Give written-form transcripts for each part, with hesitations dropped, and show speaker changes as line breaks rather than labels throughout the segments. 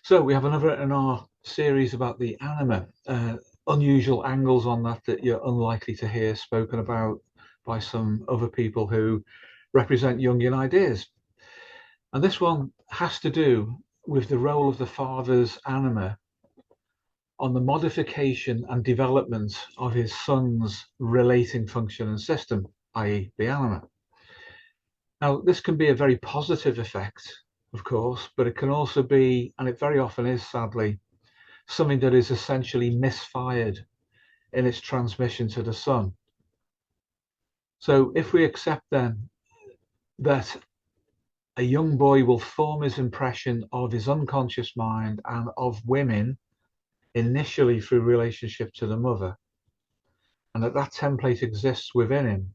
So we have another in our series about the anima, unusual angles on that you're unlikely to hear spoken about by some other people who represent Jungian ideas. And this one has to do with the role of the father's anima on the modification and development of his son's relating function and system, i.e. the anima. Now, this can be a very positive effect, of course, but it can also be, and it very often is sadly, something that is essentially misfired in its transmission to the son. So if we accept then that a young boy will form his impression of his unconscious mind and of women initially through relationship to the mother, and that template exists within him,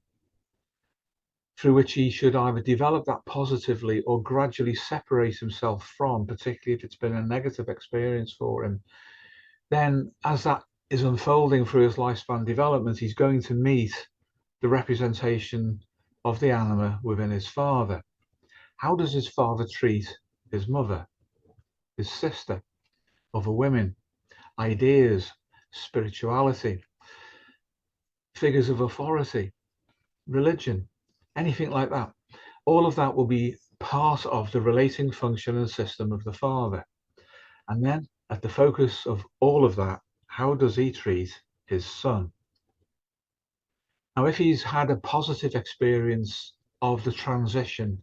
through which he should either develop that positively or gradually separate himself from, particularly if it's been a negative experience for him, then as that is unfolding through his lifespan development, he's going to meet the representation of the anima within his father. How does his father treat his mother, his sister, other women, ideas, spirituality, figures of authority, religion, anything like that? All of that will be part of the relating function and system of the father. And then at the focus of all of that, how does he treat his son? Now, if he's had a positive experience of the transition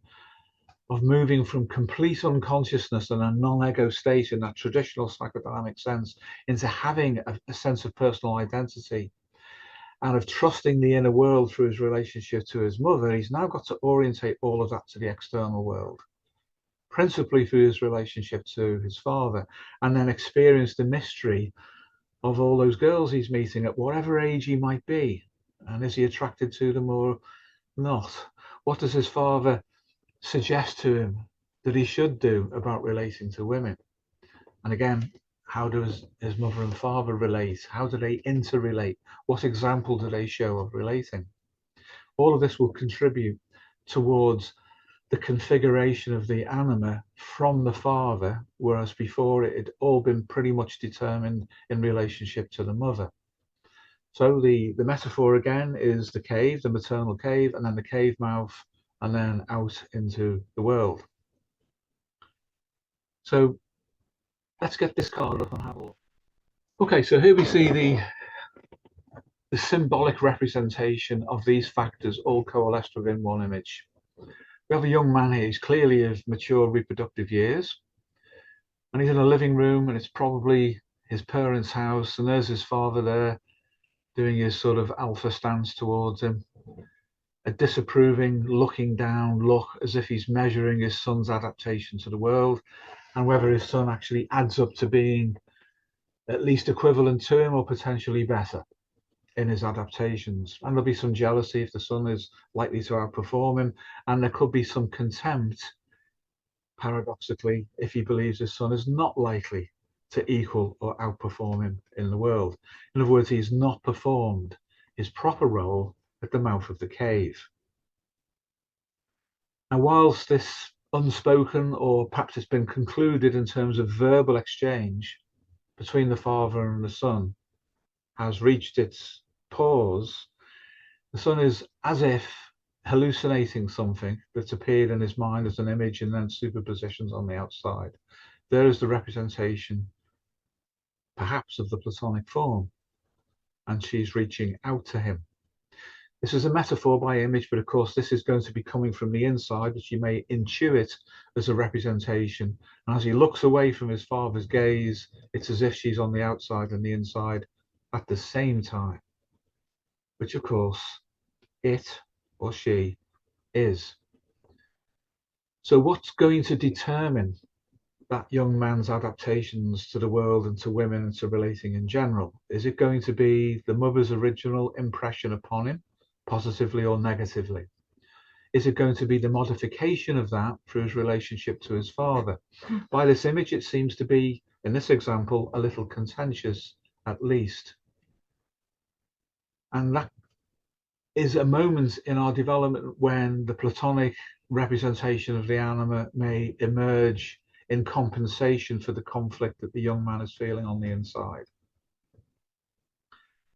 of moving from complete unconsciousness and a non-ego state in that traditional psychodynamic sense into having a sense of personal identity and of trusting the inner world through his relationship to his mother, he's now got to orientate all of that to the external world, principally through his relationship to his father, and then experience the mystery of all those girls he's meeting at whatever age he might be. And is he attracted to them or not? What does his father suggest to him that he should do about relating to women? And again, how does his mother and father relate? How do they interrelate? What example do they show of relating? All of this will contribute towards the configuration of the anima from the father, whereas before it had all been pretty much determined in relationship to the mother. So the metaphor again is the cave, the maternal cave, and then the cave mouth, and then out into the world. So let's get this card up and have a look. Okay, so here we see the symbolic representation of these factors all coalesced within one image. We have a young man here, he's clearly of mature reproductive years, and he's in a living room, and it's probably his parents' house, and there's his father there doing his sort of alpha stance towards him, a disapproving, looking down look as if he's measuring his son's adaptation to the world and whether his son actually adds up to being at least equivalent to him or potentially better in his adaptations. And there'll be some jealousy if the son is likely to outperform him, and there could be some contempt, paradoxically, if he believes his son is not likely to equal or outperform him in the world. In other words, he's not performed his proper role at the mouth of the cave. Now, whilst this unspoken, or perhaps it's been concluded in terms of verbal exchange between the father and the son, has reached its pause, the son is as if hallucinating something that's appeared in his mind as an image and then superpositions on the outside. There is the representation, perhaps, of the Platonic form, and she's reaching out to him. This is a metaphor by image, but of course this is going to be coming from the inside, which you may intuit as a representation. And as he looks away from his father's gaze, it's as if she's on the outside and the inside at the same time, which of course it or she is. So what's going to determine that young man's adaptations to the world and to women and to relating in general? Is it going to be the mother's original impression upon him, positively or negatively? Is it going to be the modification of that through his relationship to his father? By this image, it seems to be, in this example, a little contentious, at least. And that is a moment in our development when the Platonic representation of the anima may emerge in compensation for the conflict that the young man is feeling on the inside.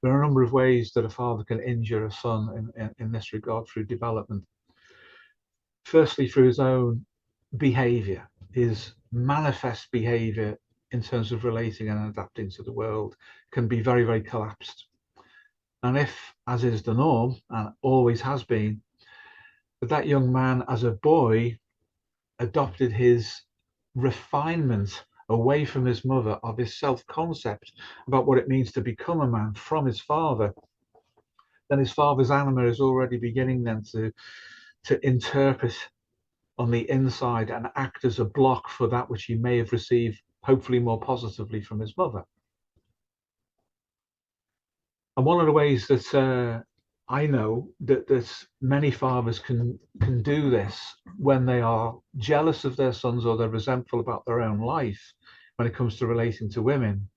There are a number of ways that a father can injure a son in this regard through development. Firstly, through his own behavior, his manifest behavior in terms of relating and adapting to the world can be very, very collapsed. And if, as is the norm, and always has been, that young man as a boy adopted his refinement away from his mother of his self-concept about what it means to become a man from his father, then his father's anima is already beginning then to interpret on the inside and act as a block for that which he may have received, hopefully more positively, from his mother. And one of the ways that I know that many fathers can do this when they are jealous of their sons or they're resentful about their own life when it comes to relating to women,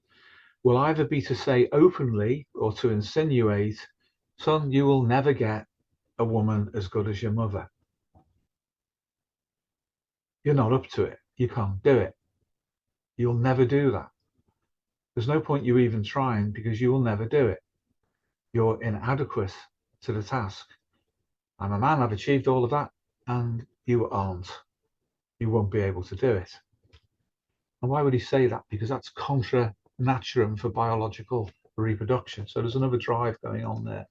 will either be to say openly or to insinuate, son, you will never get a woman as good as your mother. You're not up to it. You can't do it. You'll never do that. There's no point you even trying because you will never do it. You're inadequate to the task. I'm a man, I've achieved all of that, and you aren't. You won't be able to do it. And why would he say that? Because that's contra naturam for biological reproduction. So there's another drive going on there.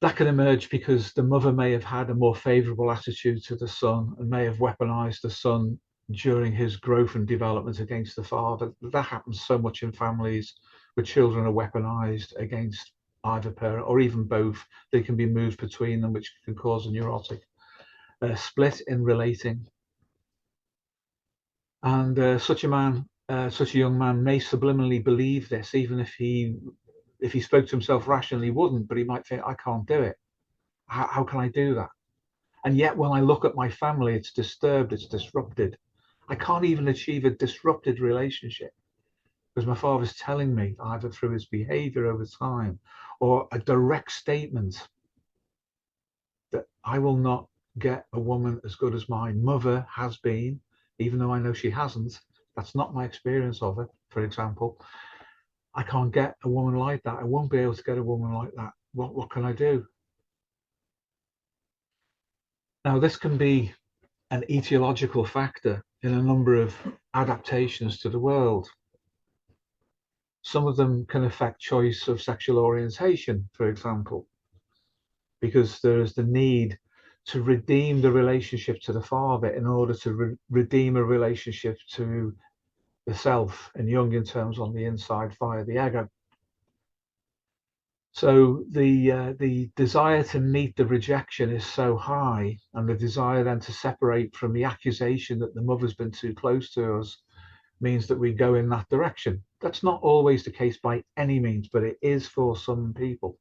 That can emerge because the mother may have had a more favorable attitude to the son and may have weaponized the son during his growth and development against the father. That happens so much in families where children are weaponized against either parent or even both. They can be moved between them, which can cause a neurotic split in relating. And such a young man may subliminally believe this, even if he spoke to himself rationally, he wouldn't, but he might think, I can't do it. How can I do that? And yet when I look at my family, it's disturbed, it's disrupted. I can't even achieve a disrupted relationship because my father's telling me, either through his behavior over time or a direct statement, that I will not get a woman as good as my mother has been, even though I know she hasn't. That's not my experience of her, for example. I can't get a woman like that. I won't be able to get a woman like that. What can I do? Now, this can be an etiological factor in a number of adaptations to the world. Some of them can affect choice of sexual orientation, for example, because there is the need to redeem the relationship to the father in order to redeem a relationship to the self, in Jungian terms, on the inside via the ego. So the desire to meet the rejection is so high, and the desire then to separate from the accusation that the mother's been too close to us means that we go in that direction. That's not always the case by any means, but it is for some people.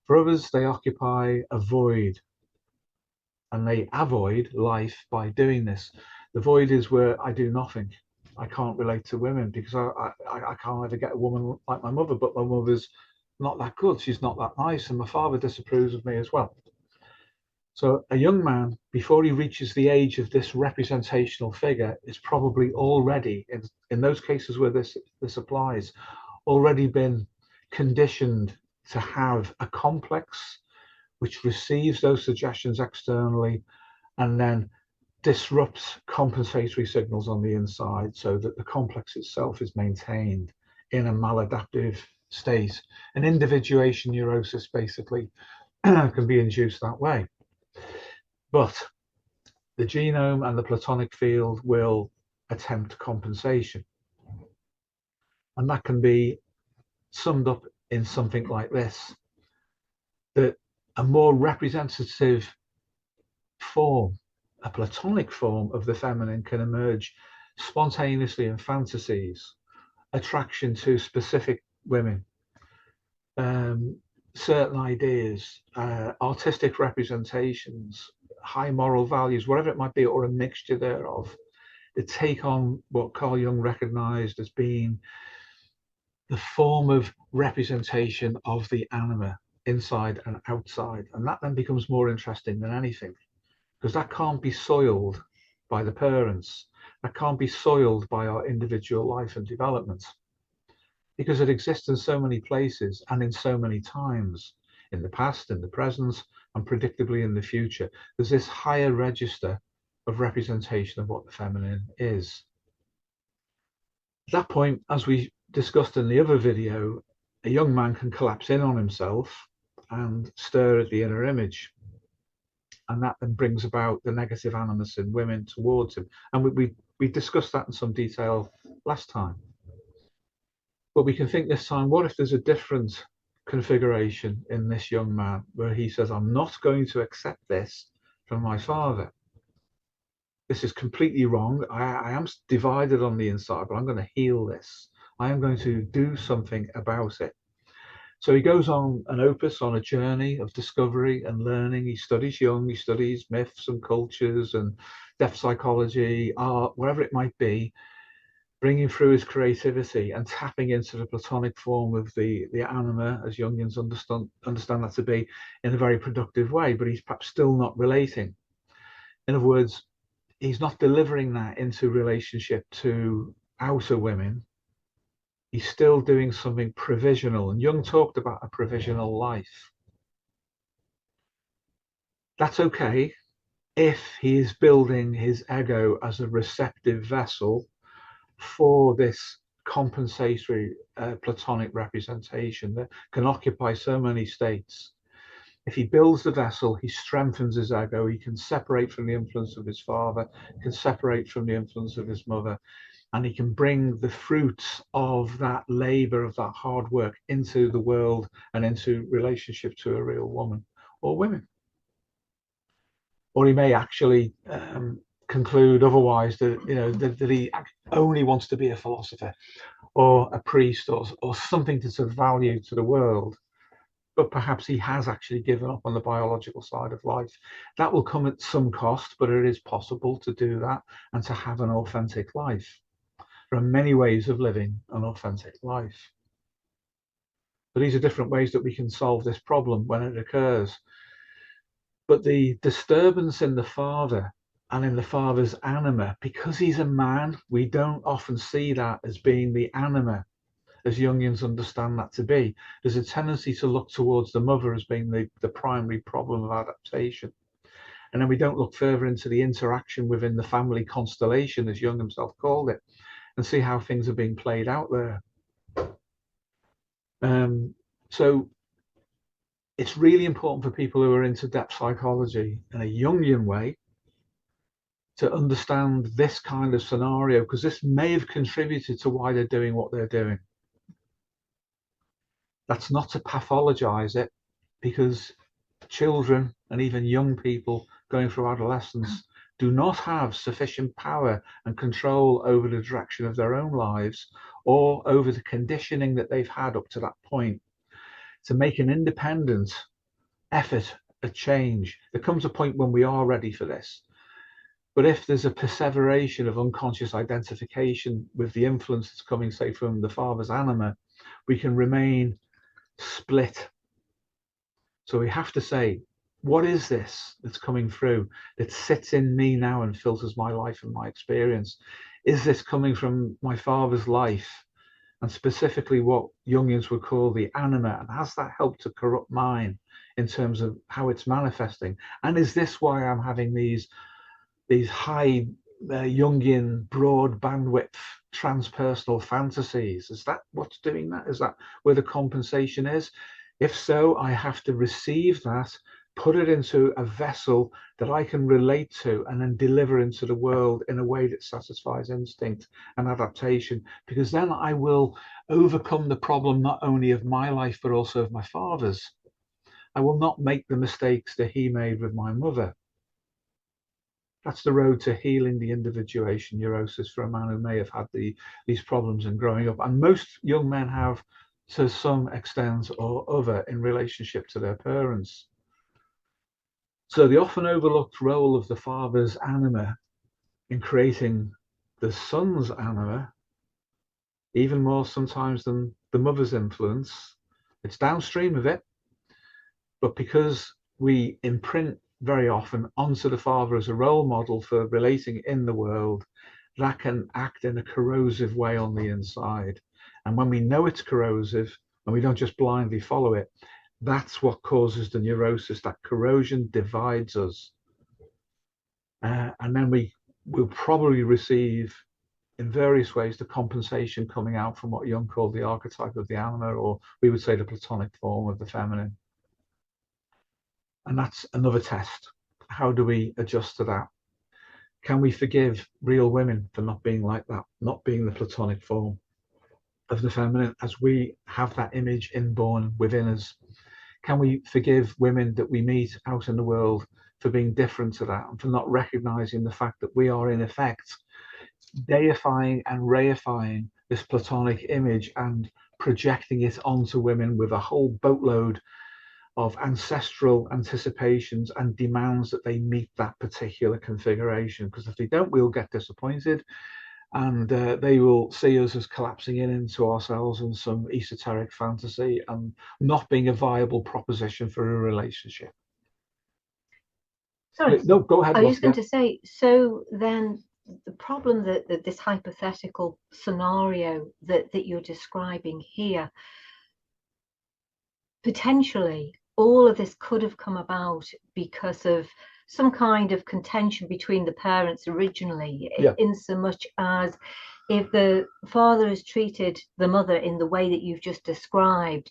For others, they occupy a void, and they avoid life by doing this. The void is where I do nothing. I can't relate to women because I can't ever get a woman like my mother, but my mother's not that good, she's not that nice, and my father disapproves of me as well. So a young man, before he reaches the age of this representational figure, is probably already, in those cases where this applies, already been conditioned to have a complex which receives those suggestions externally and then disrupts compensatory signals on the inside so that the complex itself is maintained in a maladaptive state. An individuation neurosis basically can be induced that way. But the genome and the Platonic field will attempt compensation. And that can be summed up in something like this, that a more representative form, a Platonic form of the feminine, can emerge spontaneously in fantasies, attraction to specific women, certain ideas, artistic representations, high moral values, whatever it might be, or a mixture thereof, that take on what Carl Jung recognized as being the form of representation of the anima, inside and outside. And that then becomes more interesting than anything, because that can't be soiled by the parents. that can't be soiled by our individual life and development, because it exists in so many places and in so many times, in the past, in the present, and predictably in the future. There's this higher register of representation of what the feminine is. At that point, as we discussed in the other video, a young man can collapse in on himself and stir at the inner image. And that then brings about the negative animus in women towards him. And we discussed that in some detail last time. But we can think this time, what if there's a different configuration in this young man where he says, I'm not going to accept this from my father. This is completely wrong. I am divided on the inside, but I'm going to heal this. I am going to do something about it. So he goes on an opus, on a journey of discovery and learning. He studies Jung, he studies myths and cultures and depth psychology, art, whatever it might be, bringing through his creativity and tapping into the Platonic form of the anima, as Jungians understand that to be, in a very productive way, but he's perhaps still not relating. In other words, he's not delivering that into relationship to outer women. He's still doing something provisional. And Jung talked about a provisional life. That's okay if he is building his ego as a receptive vessel for this compensatory Platonic representation that can occupy so many states. If he builds the vessel, he strengthens his ego. He can separate from the influence of his father, can separate from the influence of his mother, and he can bring the fruits of that labor, of that hard work into the world and into relationship to a real woman or women. Or he may actually conclude otherwise, that that he only wants to be a philosopher or a priest or something that's of value to the world, but perhaps he has actually given up on the biological side of life. That will come at some cost, but it is possible to do that and to have an authentic life. There are many ways of living an authentic life. But these are different ways that we can solve this problem when it occurs. But the disturbance in the father and in the father's anima, because he's a man, we don't often see that as being the anima, as Jungians understand that to be. There's a tendency to look towards the mother as being the primary problem of adaptation. And then we don't look further into the interaction within the family constellation, as Jung himself called it, and see how things are being played out there. So it's really important for people who are into depth psychology in a Jungian way to understand this kind of scenario, because this may have contributed to why they're doing what they're doing. That's not to pathologize it, because children and even young people going through adolescence do not have sufficient power and control over the direction of their own lives or over the conditioning that they've had up to that point to make an independent effort at change. There comes a point when we are ready for this. But if there's a perseveration of unconscious identification with the influence that's coming, say, from the father's anima, we can remain split. So we have to say, what is this that's coming through that sits in me now and filters my life and my experience? Is this coming from my father's life, and specifically what Jungians would call the anima, and has that helped to corrupt mine in terms of how it's manifesting? And is this why I'm having these high Jungian broad bandwidth transpersonal fantasies? Is that what's doing that? Is that where the compensation is? If so, I have to receive that, put it into a vessel that I can relate to, and then deliver into the world in a way that satisfies instinct and adaptation, because then I will overcome the problem not only of my life but also of my father's. I will not make the mistakes that he made with my mother. That's the road to healing the individuation neurosis for a man who may have had these problems in growing up. And most young men have, to some extent or other, in relationship to their parents. So the often overlooked role of the father's anima in creating the son's anima, even more sometimes than the mother's influence, it's downstream of it. But because we imprint very often onto the father as a role model for relating in the world, that can act in a corrosive way on the inside. And when we know it's corrosive and we don't just blindly follow it, that's what causes the neurosis. That corrosion divides us. And then we will probably receive, in various ways, the compensation coming out from what Jung called the archetype of the anima, or we would say the Platonic form of the feminine. And that's another test. How do we adjust to that? Can we forgive real women for not being like that, not being the Platonic form of the feminine, as we have that image inborn within us? Can we forgive women that we meet out in the world for being different to that, and for not recognizing the fact that we are in effect deifying and reifying this Platonic image and projecting it onto women with a whole boatload of ancestral anticipations and demands that they meet that particular configuration? Because if they don't, we'll get disappointed, and they will see us as collapsing into ourselves in some esoteric fantasy and not being a viable proposition for a relationship.
Sorry,
no, go ahead.
I was going to say, so then the problem that this hypothetical scenario that you're describing here, potentially all of this could have come about because of some kind of contention between the parents originally, in so much as if the father has treated the mother in the way that you've just described,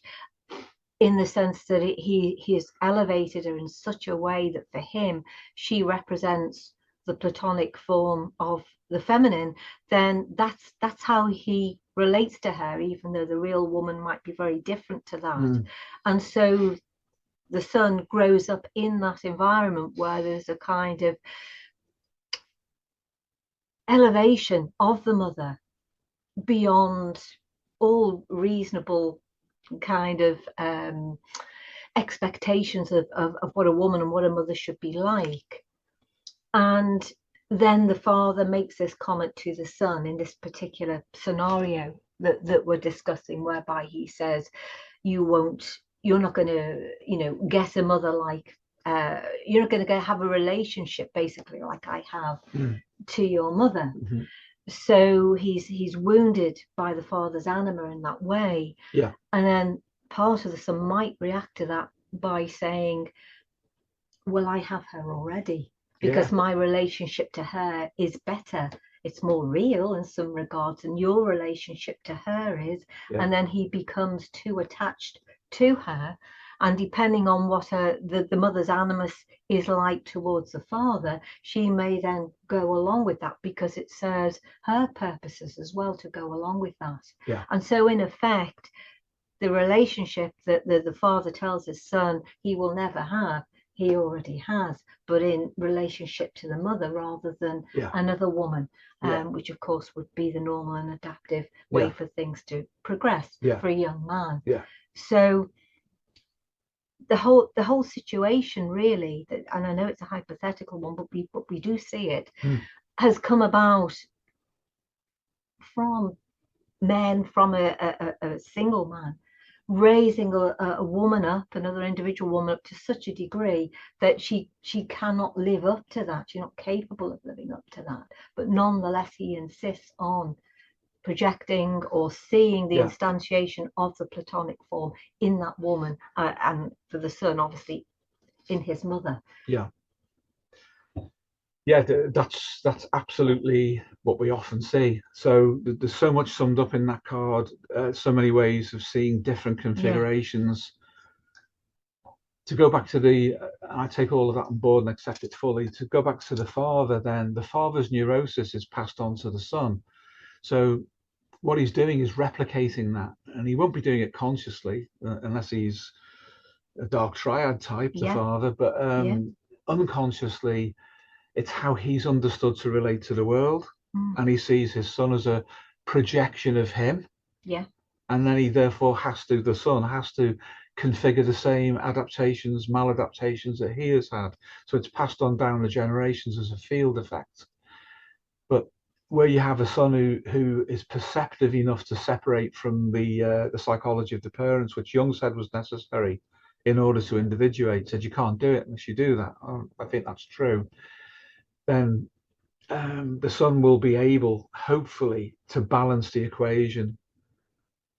in the sense that he has elevated her in such a way that for him she represents the Platonic form of the feminine, then that's how he relates to her, even though the real woman might be very different to that. And so the son grows up in that environment where there's a kind of elevation of the mother beyond all reasonable kind of expectations of what a woman and what a mother should be like. And then the father makes this comment to the son in this particular scenario that we're discussing, whereby he says, you're not going to, get a mother like, you're not going to have a relationship basically like I have to your mother. So he's wounded by the father's anima in that way. And then part of the son might react to that by saying, well, I have her already, because my relationship to her is better. It's more real in some regards than your relationship to her is. And then he becomes too attached to her. And depending on what the mother's animus is like towards the father, she may then go along with that because it serves her purposes as well to go along with that. And so in effect, the relationship that the father tells his son he will never have, he already has, but in relationship to the mother rather than another woman, which of course would be the normal and adaptive way for things to progress for a young man. So the whole situation really, and I know it's a hypothetical one, but we do see it, has come about from men, from a single man raising a woman up, another individual woman up to such a degree that she cannot live up to that. She's not capable of living up to that. But nonetheless, he insists on projecting or seeing the instantiation of the Platonic form in that woman, and for the son, obviously, in his mother.
That's absolutely what we often see. So there's so much summed up in that card, so many ways of seeing different configurations. To go back to I take all of that on board and accept it fully. To go back to the father, then the father's neurosis is passed on to the son. So what he's doing is replicating that, and he won't be doing it consciously unless he's a dark triad type, the father, but unconsciously, it's how he's understood to relate to the world, and he sees his son as a projection of him. And then he therefore the son has to configure the same adaptations, maladaptations that he has had. So it's passed on down the generations as a field effect. But where you have a son who is perceptive enough to separate from the psychology of the parents, which Jung said was necessary in order to individuate, said you can't do it unless you do that. I think that's true. Then the son will be able, hopefully, to balance the equation,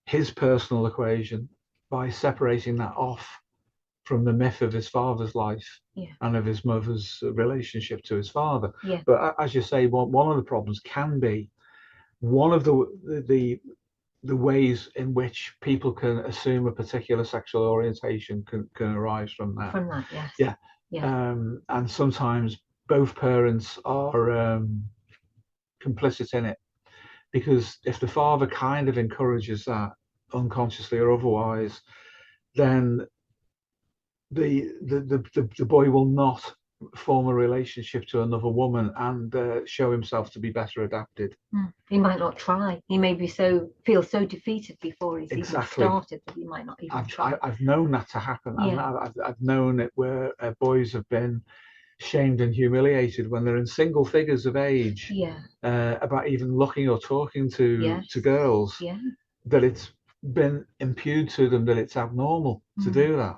his personal equation, by separating that off from the myth of his father's life and of his mother's relationship to his father. But as you say, one of the problems can be one of the ways in which people can assume a particular sexual orientation can arise from that.
From that, yes.
And sometimes both parents are complicit in it, because if the father kind of encourages that, unconsciously or otherwise, then the boy will not form a relationship to another woman and show himself to be better adapted.
He might not try. He may be feel so defeated before he's even started that he might not even try.
I've known that to happen. I've known it where boys have been shamed and humiliated when they're in single figures of age about even looking or talking to girls, that it's been imputed to them that it's abnormal to do that.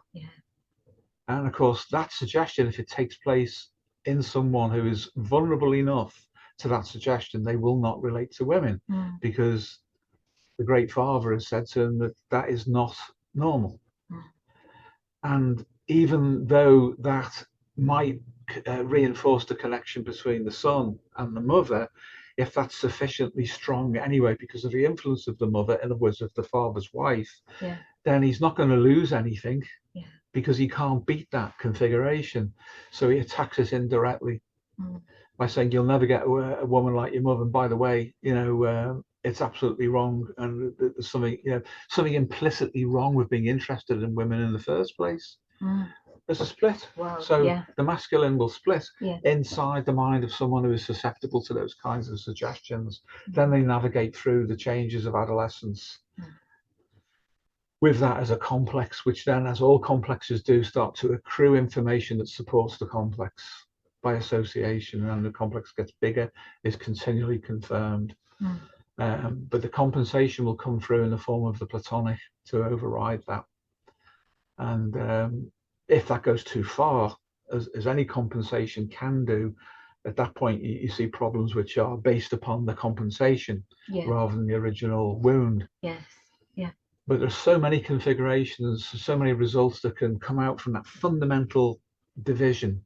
And of course, that suggestion, if it takes place in someone who is vulnerable enough to that suggestion, they will not relate to women, because the great father has said to them that that is not normal. And even though that might reinforce the connection between the son and the mother, if that's sufficiently strong anyway, because of the influence of the mother, in other words, of the father's wife, then he's not going to lose anything. Because he can't beat that configuration, so he attacks us indirectly by saying, "You'll never get a woman like your mother. And by the way, it's absolutely wrong, and there's something implicitly wrong with being interested in women in the first place." There's a split. The masculine will split inside the mind of someone who is susceptible to those kinds of suggestions. Then they navigate through the changes of adolescence with that as a complex, which then, as all complexes do, start to accrue information that supports the complex by association, and the complex gets bigger, is continually confirmed. But the compensation will come through in the form of the Platonic to override that. And if that goes too far, as any compensation can do, at that point you see problems which are based upon the compensation rather than the original wound. But there's so many configurations, so many results that can come out from that fundamental division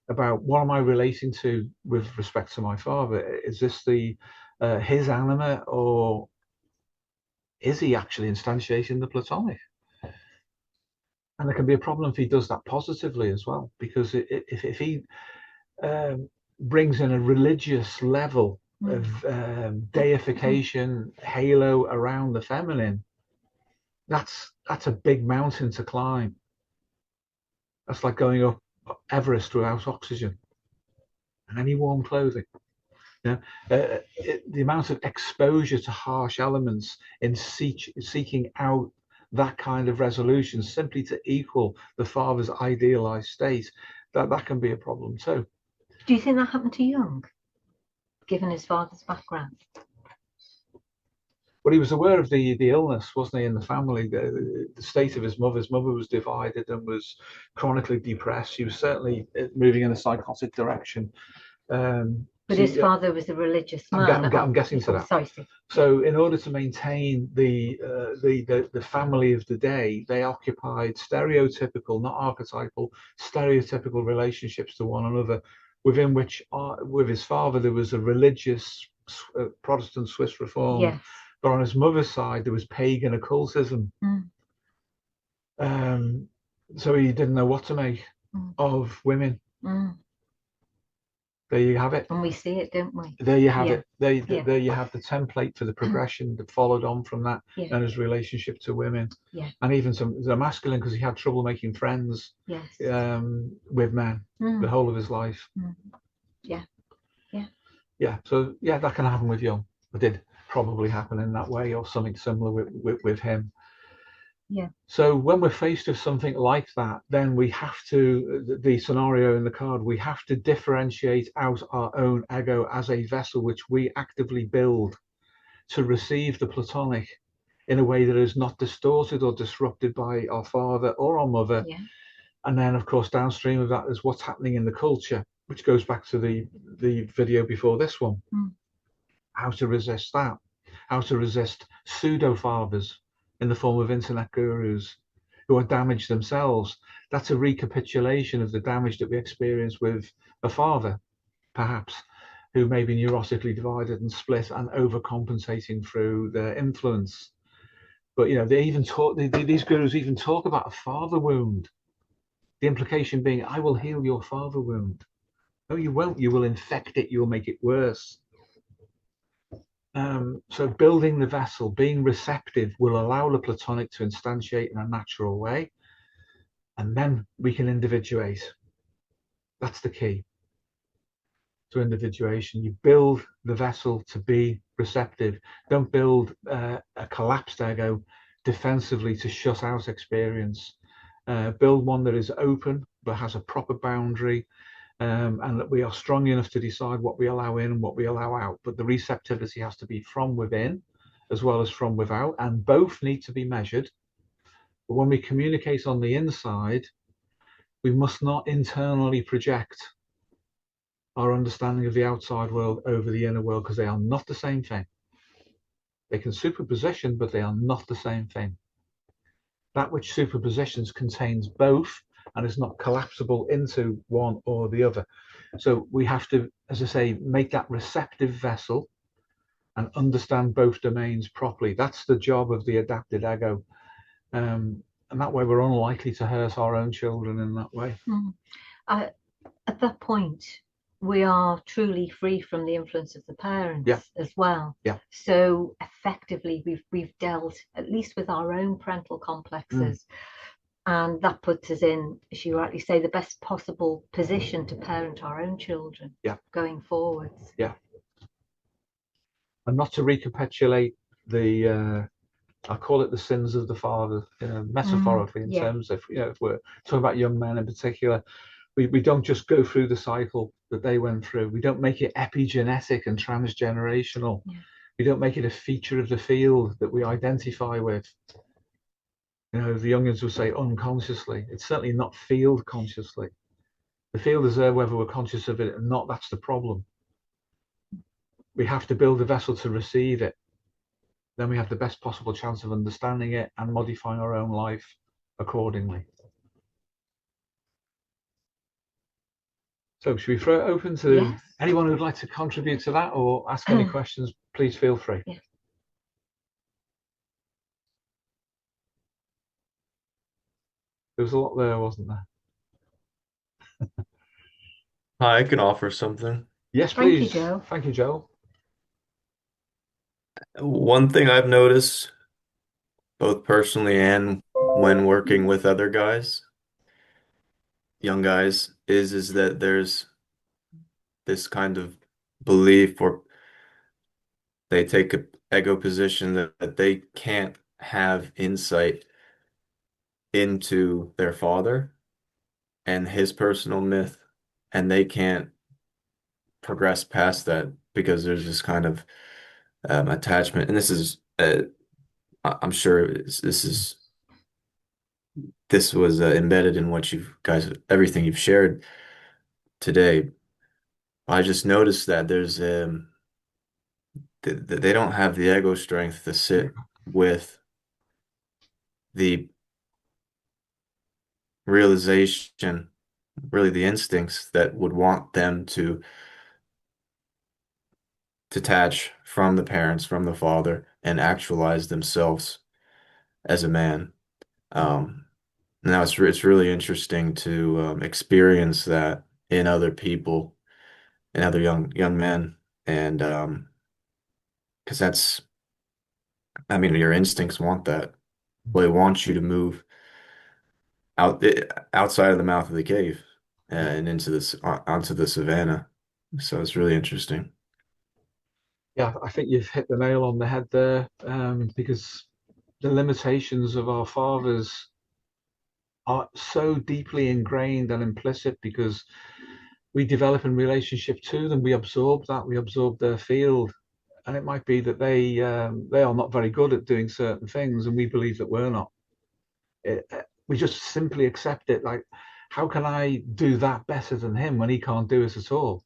about what am I relating to with respect to my father. Is this his anima, or is he actually instantiating the Platonic? And there can be a problem if he does that positively as well, because if he brings in a religious level of deification, halo around the feminine, that's a big mountain to climb. That's like going up Everest without oxygen and any warm clothing. The amount of exposure to harsh elements in seeking out that kind of resolution simply to equal the father's idealized state, that can be a problem too.
Do you think that happened to Jung, given his father's background?
Well, he was aware of the illness, wasn't he, in the family, the state of his mother. His mother was divided and was chronically depressed. She was certainly moving in a psychotic direction.
But his father was a religious man.
I'm getting to that.
Sorry.
So in order to maintain the family of the day, they occupied stereotypical, not archetypal, stereotypical relationships to one another, within which, with his father, there was a religious Protestant Swiss reform. But on his mother's side, there was pagan occultism. So he didn't know what to make of women. There you have it.
And we see it, don't we?
There you have it. There you have the template for the progression that followed on from that, and his relationship to women. And even the masculine, because he had trouble making friends with men the whole of his life. So that can happen with Jung. It did probably happen in that way, or something similar with him. So when we're faced with something like that, then we have to, the scenario in the card, we have to differentiate out our own ego as a vessel which we actively build to receive the Platonic in a way that is not distorted or disrupted by our father or our mother. And then, of course, downstream of that is what's happening in the culture which goes back to the video before this one. How to resist that, how to resist pseudo fathers in the form of internet gurus who are damaged themselves. That's a recapitulation of the damage that we experience with a father, perhaps, who may be neurotically divided and split and overcompensating through their influence. But they even talk, these gurus even talk about a father wound. The implication being, I will heal your father wound. No, you won't. You will infect it. You'll make it worse. So building the vessel, being receptive, will allow the Platonic to instantiate in a natural way, and then we can individuate. That's the key to individuation. You build the vessel to be receptive. Don't build a collapsed ego defensively to shut out experience. Build one that is open but has a proper boundary, and that we are strong enough to decide what we allow in and what we allow out. But the receptivity has to be from within as well as from without, and both need to be measured. But when we communicate on the inside, we must not internally project our understanding of the outside world over the inner world, because they are not the same thing. They can superposition, but they are not the same thing. That which superpositions contains both and is not collapsible into one or the other. So we have to, as I say, make that receptive vessel and understand both domains properly. That's the job of the adapted ego. And that way we're unlikely to hurt our own children in that way.
At that point, we are truly free from the influence of the parents as well. So effectively, we've dealt, at least with our own parental complexes, and that puts us in, as you rightly say, the best possible position to parent our own children going forwards.
And not to recapitulate the I call it the sins of the father, metaphorically, in terms of, if we're talking about young men in particular, we don't just go through the cycle that they went through. We don't make it epigenetic and transgenerational. We don't make it a feature of the field that we identify with. The Jungians would say unconsciously. It's certainly not field consciously. The field is there whether we're conscious of it or not. That's the problem. We have to build a vessel to receive it. Then we have the best possible chance of understanding it and modifying our own life accordingly. So should we throw it open to anyone who'd like to contribute to that or ask any questions? Please feel free. There was a lot there, wasn't there?
Hi, I can offer something.
Yes, please. Thank you, Joe.
One thing I've noticed, both personally and when working with other guys, young guys, is that there's this kind of belief, or they take a ego position that they can't have insight into their father and his personal myth, and they can't progress past that because there's this kind of attachment. And this is, I'm sure this was embedded in what you guys, everything you've shared today. I just noticed that there's they don't have the ego strength to sit with the realization, really the instincts that would want them to detach from the parents, from the father, and actualize themselves as a man. Now it's really interesting to experience that in other people, in other young men, and because that's, I mean, your instincts want that. Well, they want you to move outside of the mouth of the cave and into this onto the savannah. So it's really interesting.
Yeah, I think you've hit the nail on the head there, because the limitations of our fathers are so deeply ingrained and implicit because we develop in relationship to them. We absorb that, we absorb their field, and it might be that they are not very good at doing certain things, and we believe that we're not. We just simply accept it. Like, how can I do that better than him when he can't do it at all?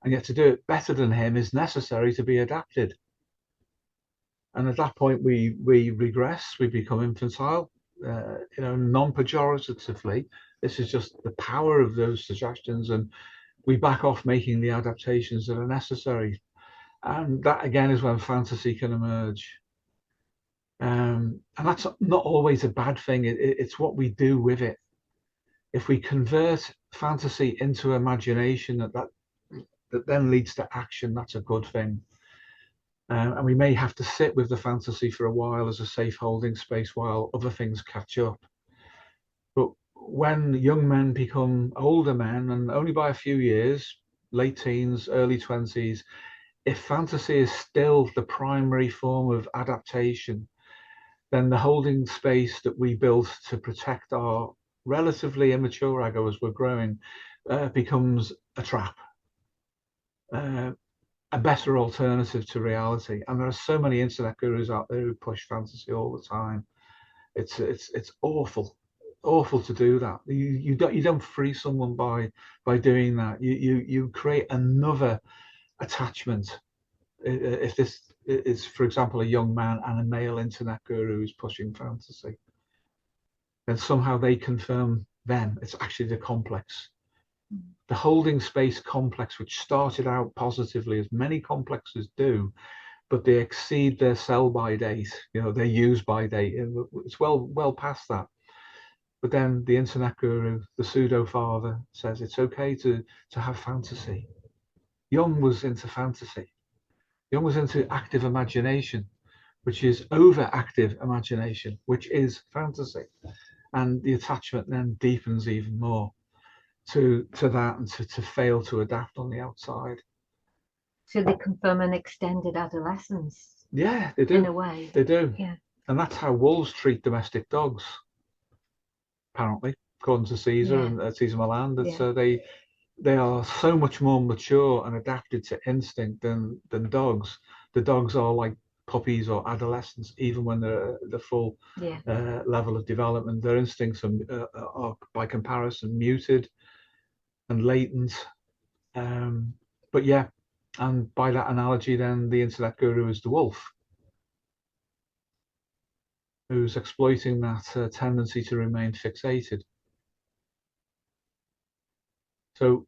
And yet to do it better than him is necessary to be adapted. And at that point, we regress, we become infantile, non-pejoratively. This is just the power of those suggestions, and we back off making the adaptations that are necessary. And that again is when fantasy can emerge. And that's not always a bad thing. It's what we do with it. If we convert fantasy into imagination, that then leads to action, that's a good thing. And we may have to sit with the fantasy for a while as a safe holding space while other things catch up. But when young men become older men, and only by a few years, late teens, early 20s, if fantasy is still the primary form of adaptation, then the holding space that we built to protect our relatively immature ego as we're growing becomes a trap. A better alternative to reality. And there are so many internet gurus out there who push fantasy all the time. It's awful to do that. You don't free someone by doing that. You create another attachment. If this is, for example, a young man and a male internet guru who's pushing fantasy, then somehow they confirm them. It's actually the complex. The holding space complex, which started out positively, as many complexes do, but they exceed their sell-by date, their use-by date. It's well past that. But then the internet guru, the pseudo-father, says it's okay to have fantasy. Jung was into fantasy. Jung was into active imagination, which is overactive imagination, which is fantasy. And the attachment then deepens even more to that, and to fail to adapt on the outside.
So they confirm an extended adolescence.
Yeah, they do.
In a way.
They do.
Yeah.
And that's how wolves treat domestic dogs, apparently, according to Caesar and Caesar Milan. That they are so much more mature and adapted to instinct than dogs. The dogs are like puppies or adolescents, even when they're at the full level of development. Their instincts are by comparison muted and latent. But yeah, and by that analogy, then the internet guru is the wolf, who's exploiting that tendency to remain fixated. So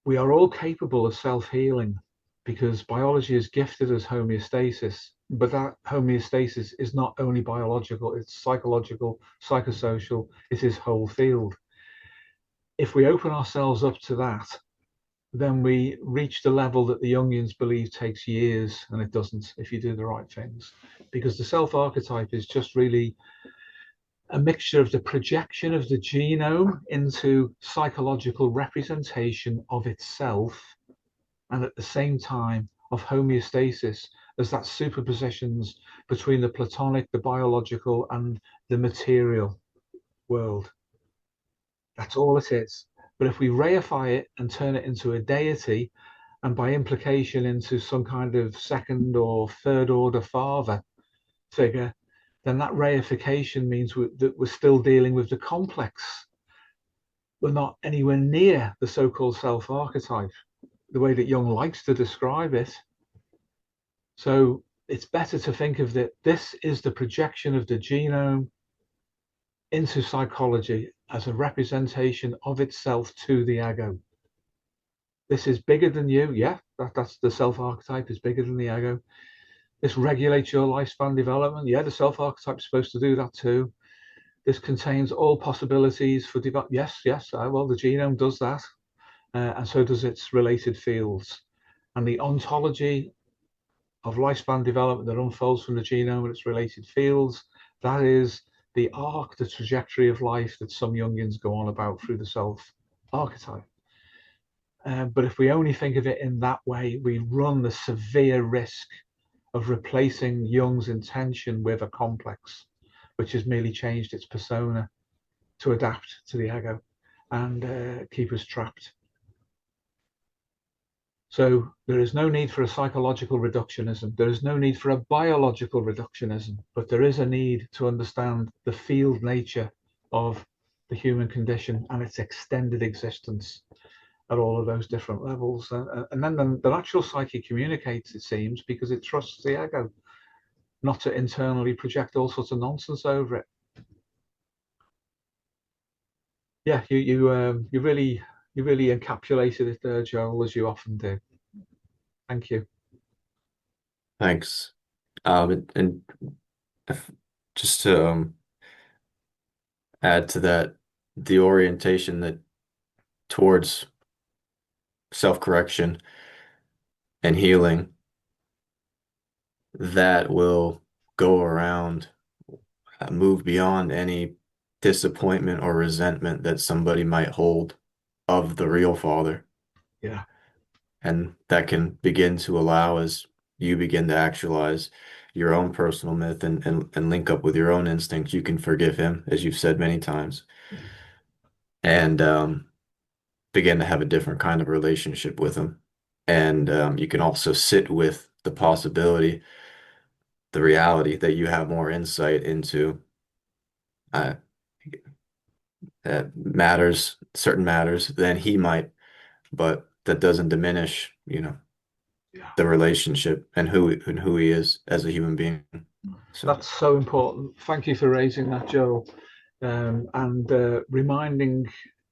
we are all capable of self-healing, because biology is gifted as homeostasis, but that homeostasis is not only biological, it's psychological, psychosocial, it is whole field. If we open ourselves up to that, then we reach the level that the Jungians believe takes years, and it doesn't if you do the right things, because the self-archetype is just really a mixture of the projection of the genome into psychological representation of itself, and at the same time of homeostasis, as that superpositions between the Platonic, the biological, and the material world. That's all it is. But if we reify it and turn it into a deity, and by implication into some kind of second or third order father figure, then that reification means that we're still dealing with the complex. We're not anywhere near the so-called self-archetype, the way that Jung likes to describe it. So it's better to think of that this is the projection of the genome into psychology as a representation of itself to the ego. This is bigger than you. Yeah, that's the self-archetype is bigger than the ego. This regulates your lifespan development. Yeah, the self-archetype is supposed to do that too. This contains all possibilities for development. Yes. Well, the genome does that, and so does its related fields. And the ontology of lifespan development that unfolds from the genome and its related fields, that is the arc, the trajectory of life that some Jungians go on about through the self-archetype. But if we only think of it in that way, we run the severe risk of replacing Jung's intention with a complex, which has merely changed its persona to adapt to the ego and keep us trapped. So there is no need for a psychological reductionism. There is no need for a biological reductionism, but there is a need to understand the field nature of the human condition and its extended existence at all of those different levels. And then the natural psyche communicates, it seems, because it trusts the ego not to internally project all sorts of nonsense over it. Yeah, you really encapsulated it there, Joel, as you often do. Thank you.
Thanks. And just to add to that, the orientation that towards self-correction and healing that will go around, move beyond any disappointment or resentment that somebody might hold of the real father.
Yeah.
And that can begin to allow, as you begin to actualize your own personal myth and link up with your own instincts, you can forgive him, as you've said many times, and begin to have a different kind of relationship with him. And you can also sit with the possibility, the reality that you have more insight into uh, certain matters than he might, but that doesn't diminish,
Yeah.
the relationship and who he is as a human being. So
That's so important. Thank you for raising that, Joel, and reminding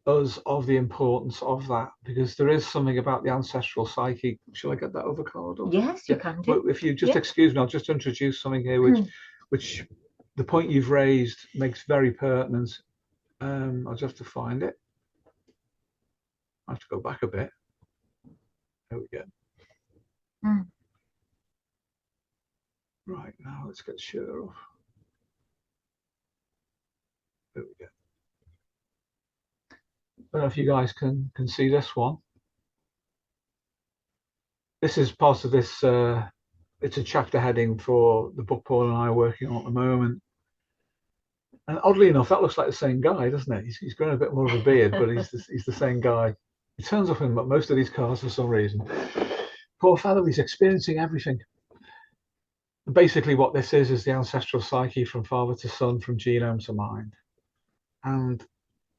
us of the importance of that, because there is something about the ancestral psyche. Shall I get that other card?
Yes, you can do.
Well, if you just excuse me, I'll just introduce something here, which the point you've raised makes very pertinent. I'll just have to find it. I have to go back a bit. There we go. Right, now let's get share off. There we go. I don't know if you guys can see this one. This is part of this. It's a chapter heading for the book Paul and I are working on at the moment. And oddly enough, that looks like the same guy, doesn't it? He's grown a bit more of a beard, but he's the same guy. He turns up in most of these cards for some reason. Poor fellow, he's experiencing everything. And basically, what this is the ancestral psyche from father to son, from genome to mind. And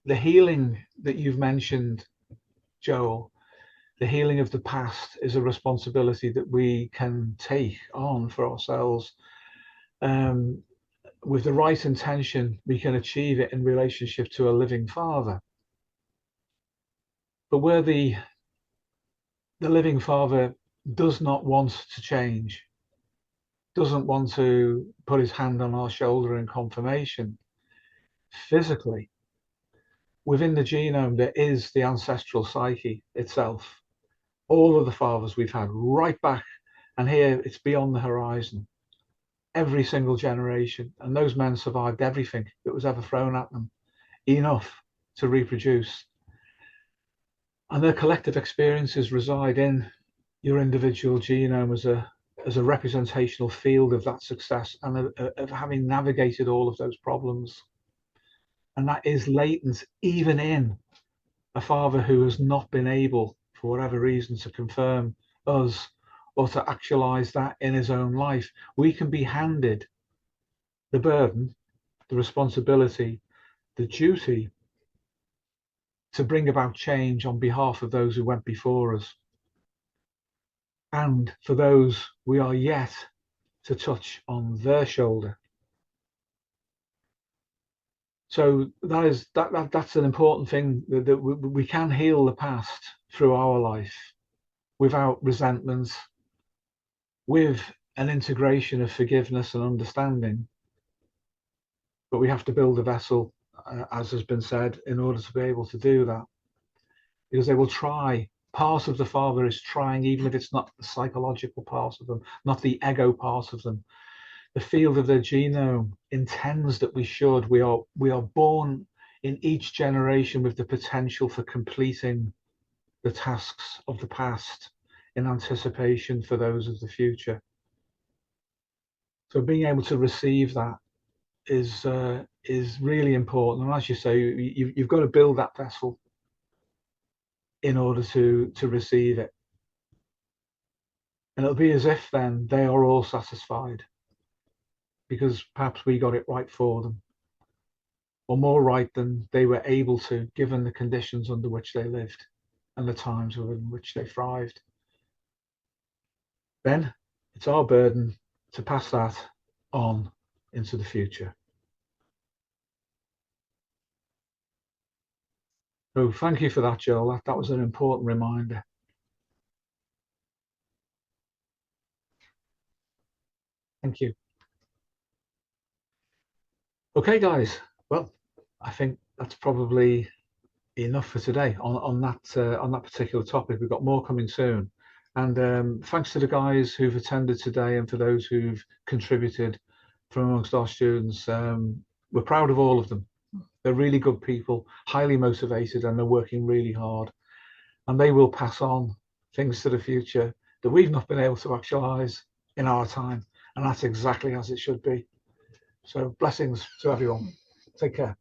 the healing that you've mentioned, Joel, the healing of the past is a responsibility that we can take on for ourselves. With the right intention, we can achieve it in relationship to a living father. But where the living father does not want to change, doesn't want to put his hand on our shoulder in confirmation, physically, within the genome, there is the ancestral psyche itself. All of the fathers we've had right back, and here it's beyond the horizon. Every single generation, and those men survived everything that was ever thrown at them, enough to reproduce. And their collective experiences reside in your individual genome as a representational field of that success and of having navigated all of those problems. And that is latent even in a father who has not been able, for whatever reason, to confirm us or to actualize that in his own life. We can be handed the burden, the responsibility, the duty to bring about change on behalf of those who went before us. And for those we are yet to touch on their shoulder. So that's an important thing, that we can heal the past through our life without resentment, with an integration of forgiveness and understanding. But we have to build a vessel, as has been said, in order to be able to do that. Because they will try, part of the father is trying, even if it's not the psychological part of them, not the ego part of them. The field of their genome intends that we are born in each generation with the potential for completing the tasks of the past in anticipation for those of the future. So being able to receive that is really important. And as you say, you've got to build that vessel in order to receive it. And it'll be as if then they are all satisfied, because perhaps we got it right for them. or more right than they were able to, given the conditions under which they lived and the times in which they thrived. Then it's our burden to pass that on into the future. So thank you for that, Joel. That was an important reminder. Thank you. Okay, guys. Well, I think that's probably enough for today on that particular topic. We've got more coming soon. And thanks to the guys who've attended today and for those who've contributed from amongst our students. We're proud of all of them. They're really good people, highly motivated, and they're working really hard. And they will pass on things to the future that we've not been able to actualize in our time. And that's exactly as it should be. So blessings to everyone. Take care.